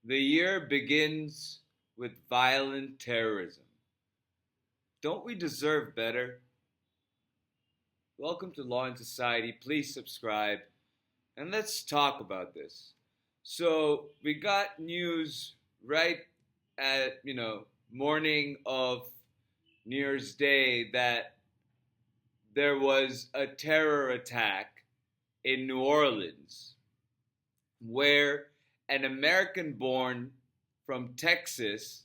The year begins with violent terrorism. Don't we deserve better? Welcome to Law and Society. Please subscribe and let's talk about this. So, we got news right at, morning of New Year's Day that there was a terror attack in New Orleans where an American born from Texas,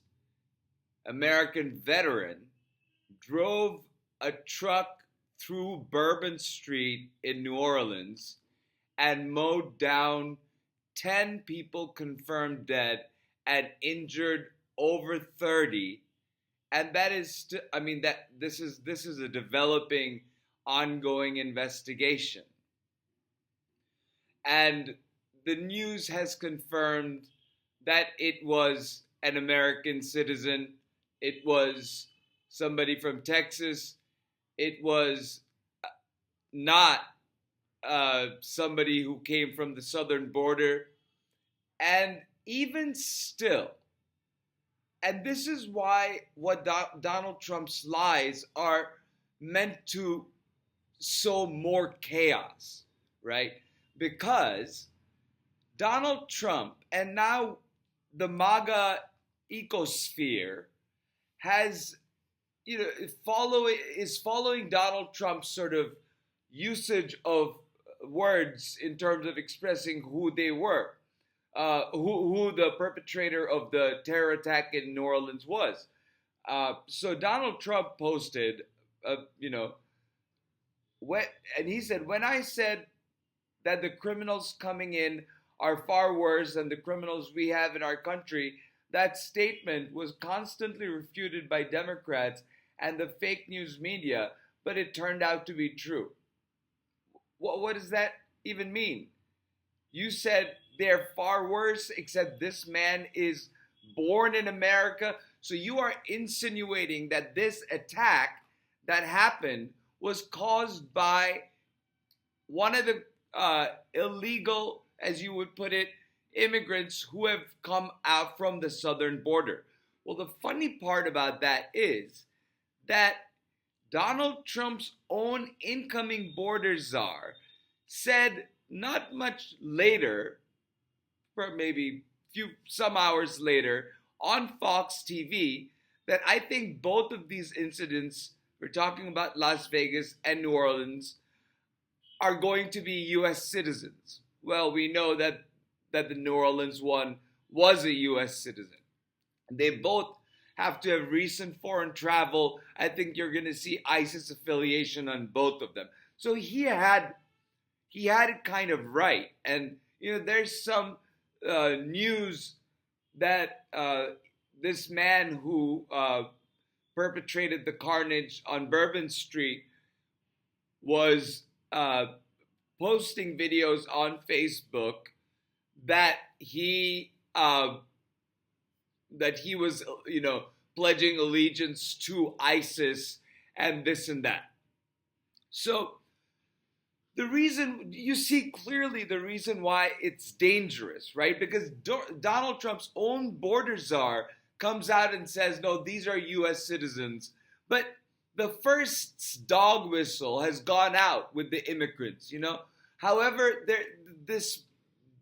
American veteran, drove a truck through Bourbon Street in New Orleans and mowed down 10 people confirmed dead and injured over 30. And that is that this is a developing ongoing investigation. And the news has confirmed that it was an American citizen. It was somebody from Texas. It was not somebody who came from the southern border. And even still, and this is why what Donald Trump's lies are meant to sow more chaos, right? Because Donald Trump and now the MAGA ecosphere has, is following Donald Trump's sort of usage of words in terms of expressing who they were, who the perpetrator of the terror attack in New Orleans was. So Donald Trump posted, and he said, when I said that the criminals coming in are far worse than the criminals we have in our country, that statement was constantly refuted by Democrats and the fake news media, but it turned out to be true. What does that even mean? You said they're far worse, except this man is born in America. So you are insinuating that this attack that happened was caused by one of the illegal, as you would put it, immigrants who have come out from the southern border. Well, the funny part about that is that Donald Trump's own incoming border czar said not much later, or maybe some hours later, on Fox TV, that I think both of these incidents, we're talking about Las Vegas and New Orleans, are going to be U.S. citizens. Well, we know that the New Orleans one was a U.S. citizen. They both have to have recent foreign travel. I think you're going to see ISIS affiliation on both of them. So he had it kind of right. And there's some news that this man who perpetrated the carnage on Bourbon Street was posting videos on Facebook that he was pledging allegiance to ISIS and this and that. So the reason, you see clearly the reason why it's dangerous, right? Because Donald Trump's own border czar comes out and says, no, these are U.S. citizens. But the first dog whistle has gone out with the immigrants, However,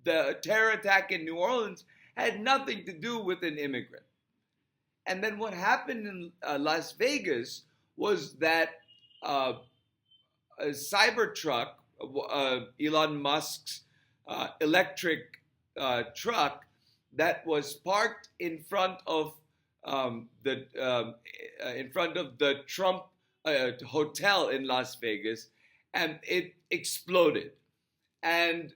the terror attack in New Orleans had nothing to do with an immigrant. And then what happened in Las Vegas was that a Cybertruck, Elon Musk's electric truck that was parked in front of the Trump hotel in Las Vegas, and it exploded. And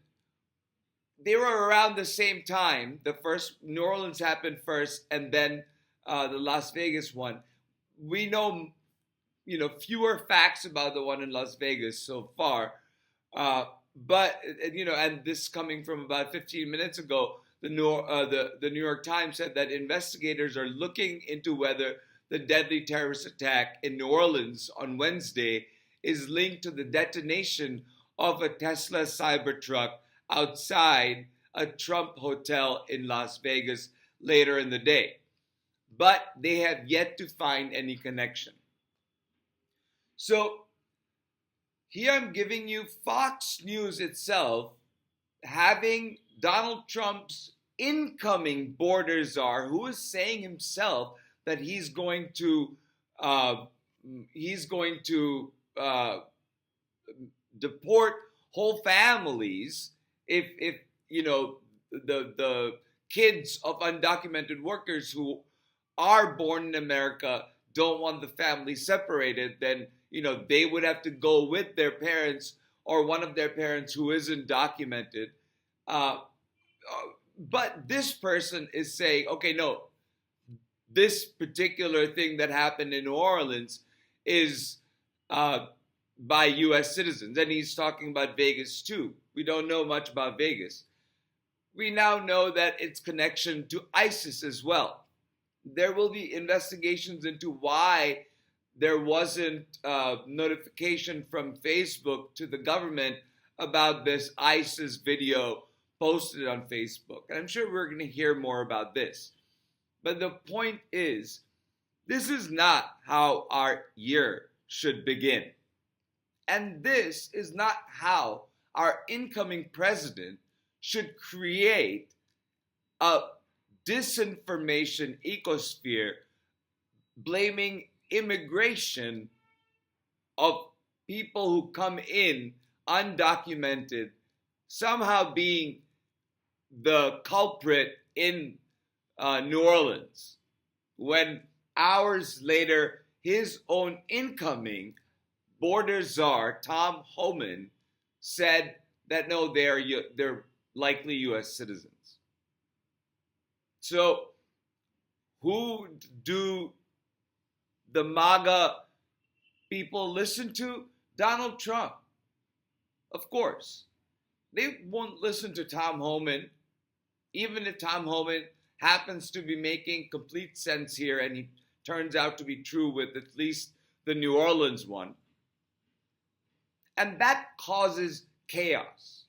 they were around the same time. The first New Orleans happened first, and then the Las Vegas one. We know, fewer facts about the one in Las Vegas so far. But and this coming from about 15 minutes ago, the New York Times said that investigators are looking into whether the deadly terrorist attack in New Orleans on Wednesday is linked to the detonation of a Tesla Cybertruck outside a Trump hotel in Las Vegas later in the day. But they have yet to find any connection. So here I'm giving you Fox News itself having Donald Trump's incoming border czar, who is saying himself that he's going to uh, deport whole families if the kids of undocumented workers who are born in America don't want the family separated, then they would have to go with their parents or one of their parents who isn't documented. But this person is saying, okay, no, this particular thing that happened in New Orleans is by U.S. citizens. And he's talking about Vegas too. We don't know much about Vegas. We now know that it's connection to ISIS as well. There will be investigations into why there wasn't notification from Facebook to the government about this ISIS video posted on Facebook. And I'm sure we're going to hear more about this. But the point is, this is not how our year should begin. And this is not how our incoming president should create a disinformation ecosphere blaming immigration of people who come in undocumented, somehow being the culprit in New Orleans, when hours later his own incoming border czar, Tom Homan, said that no, they're likely U.S. citizens. So who do the MAGA people listen to? Donald Trump. Of course. They won't listen to Tom Homan, even if Tom Homan happens to be making complete sense here and he turns out to be true with at least the New Orleans one. And that causes chaos.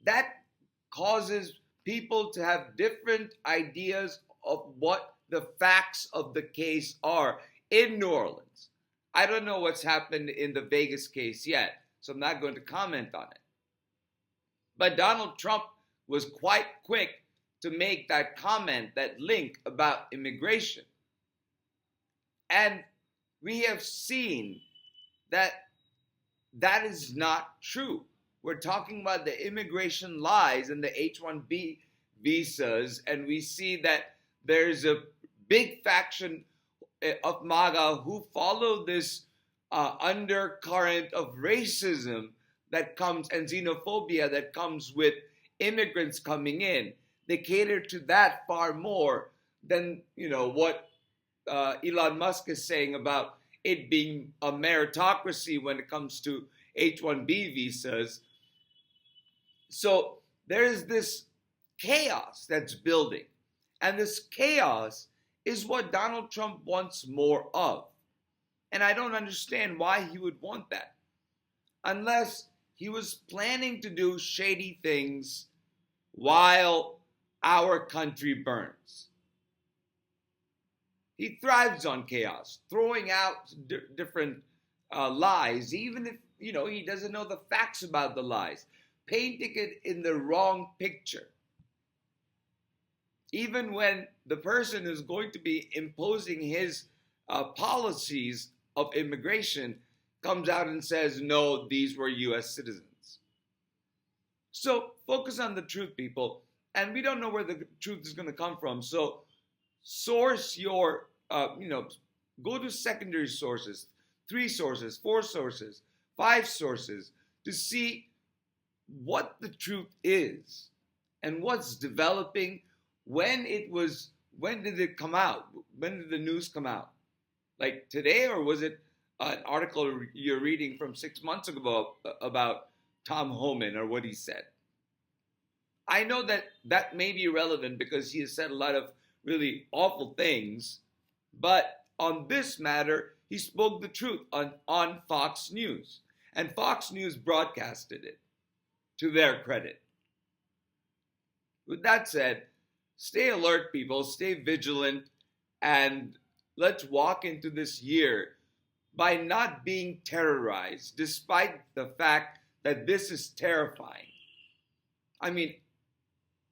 That causes people to have different ideas of what the facts of the case are in New Orleans. I don't know what's happened in the Vegas case yet, so I'm not going to comment on it. But Donald Trump was quite quick to make that comment, that link about immigration. And we have seen that that is not true. We're talking about the immigration lies and the H-1B visas, and we see that there's a big faction of MAGA who follow this undercurrent of racism that comes and xenophobia that comes with immigrants coming in. They cater to that far more than what Elon Musk is saying about it being a meritocracy when it comes to H-1B visas. So there's this chaos that's building. And this chaos is what Donald Trump wants more of. And I don't understand why he would want that. Unless he was planning to do shady things while our country burns. He thrives on chaos, throwing out different lies, even if he doesn't know the facts about the lies, painting it in the wrong picture. Even when the person who's going to be imposing his policies of immigration comes out and says, no, these were U.S. citizens. So focus on the truth, people. And we don't know where the truth is going to come from. So source your, go to secondary sources, 3 sources, 4 sources, 5 sources to see what the truth is and what's developing. When did it come out? When did the news come out? Like today, or was it an article you're reading from 6 months ago about Tom Homan or what he said? I know that may be relevant because he has said a lot of really awful things, but on this matter, he spoke the truth on Fox News. And Fox News broadcasted it, to their credit. With that said, stay alert, people, stay vigilant, and let's walk into this year by not being terrorized, despite the fact that this is terrifying. I mean,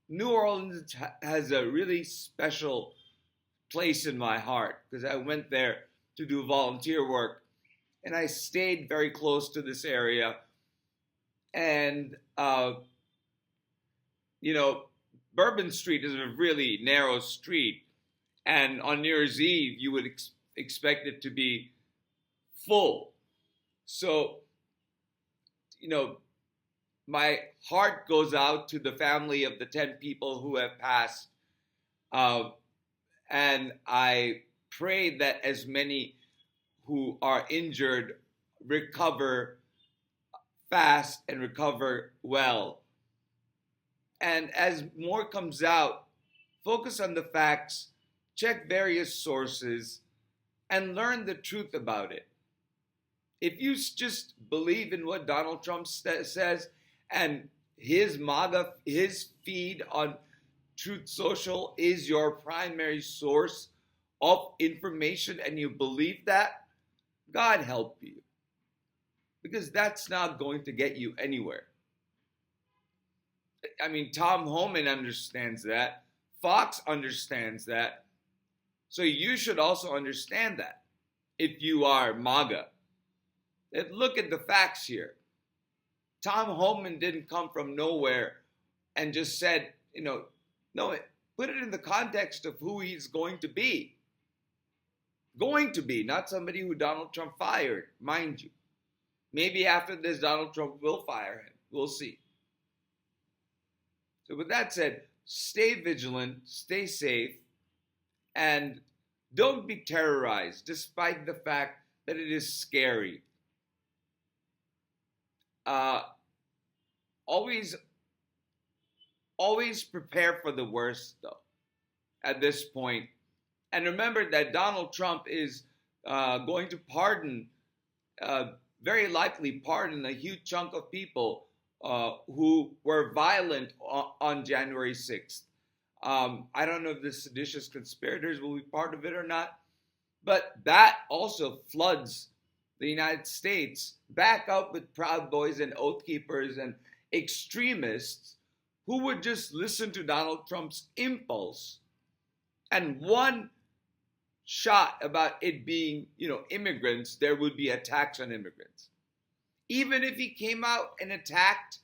New Orleans has a really special place in my heart because I went there to do volunteer work and I stayed very close to this area. And, you know, Bourbon Street is a really narrow street. And on New Year's Eve, you would expect it to be full. So, you know, my heart goes out to the family of the 10 people who have passed. And I pray that as many who are injured recover fast and recover well. And as more comes out, focus on the facts, check various sources, and learn the truth about it. If you just believe in what Donald Trump says and his feed on Truth Social is your primary source of information and you believe that, God help you. Because that's not going to get you anywhere. I mean, Tom Homan understands that. Fox understands that. So you should also understand that if you are MAGA. And look at the facts here. Tom Homan didn't come from nowhere and just said, no, put it in the context of who he's going to be. Going to be, not somebody who Donald Trump fired, mind you. Maybe after this, Donald Trump will fire him. We'll see. So with that said, stay vigilant, stay safe, and don't be terrorized, despite the fact that it is scary. Always prepare for the worst, though, at this point. And remember that Donald Trump is going to very likely pardon a huge chunk of people who were violent on January 6th. I don't know if the seditious conspirators will be part of it or not, but that also floods the United States back up with Proud Boys and Oath Keepers and extremists who would just listen to Donald Trump's impulse and one shot about it being, immigrants, there would be attacks on immigrants. Even if he came out and attacked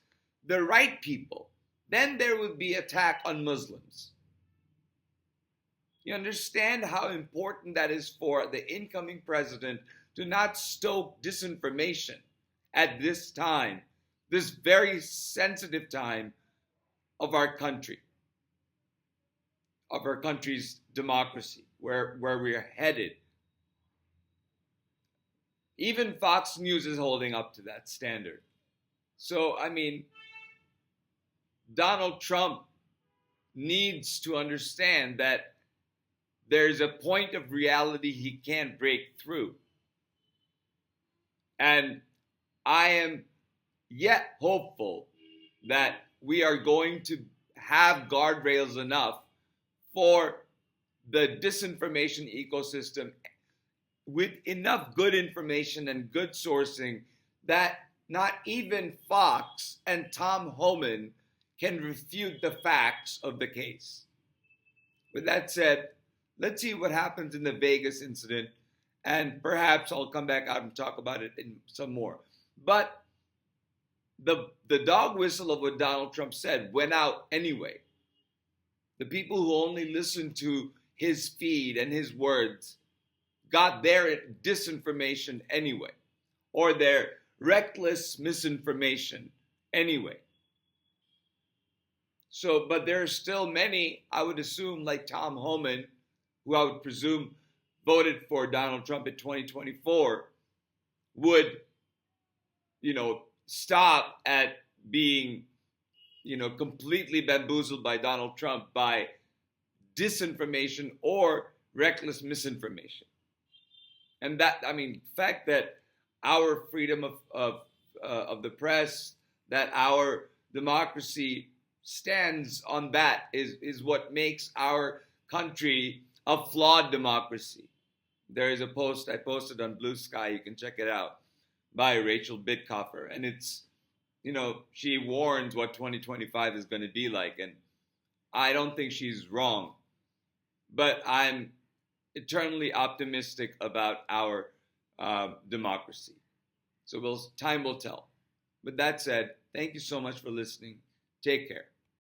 the right people, then there would be attack on Muslims. You understand how important that is for the incoming president to not stoke disinformation at this time, this very sensitive time of our country, of our country's democracy, where we are headed. Even Fox News is holding up to that standard. So, I mean, Donald Trump needs to understand that there's a point of reality he can't break through. And I am yet hopeful that we are going to have guardrails enough for the disinformation ecosystem with enough good information and good sourcing that not even Fox and Tom Homan can refute the facts of the case. With that said, let's see what happens in the Vegas incident, and perhaps I'll come back out and talk about it in some more. But the dog whistle of what Donald Trump said went out anyway. The people who only listened to his feed and his words got their disinformation anyway, or their reckless misinformation anyway. So, but there are still many, I would assume, like Tom Homan, who I would presume voted for Donald Trump in 2024, would, stop at being, completely bamboozled by Donald Trump by disinformation or reckless misinformation. And that, the fact that our freedom of the press, that our democracy stands on that is what makes our country a flawed democracy. There is a post I posted on Blue Sky, you can check it out, by Rachel Bitkoffer. And it's, she warns what 2025 is going to be like. And I don't think she's wrong. But I'm eternally optimistic about our democracy. So time will tell. With that said, thank you so much for listening. Take care.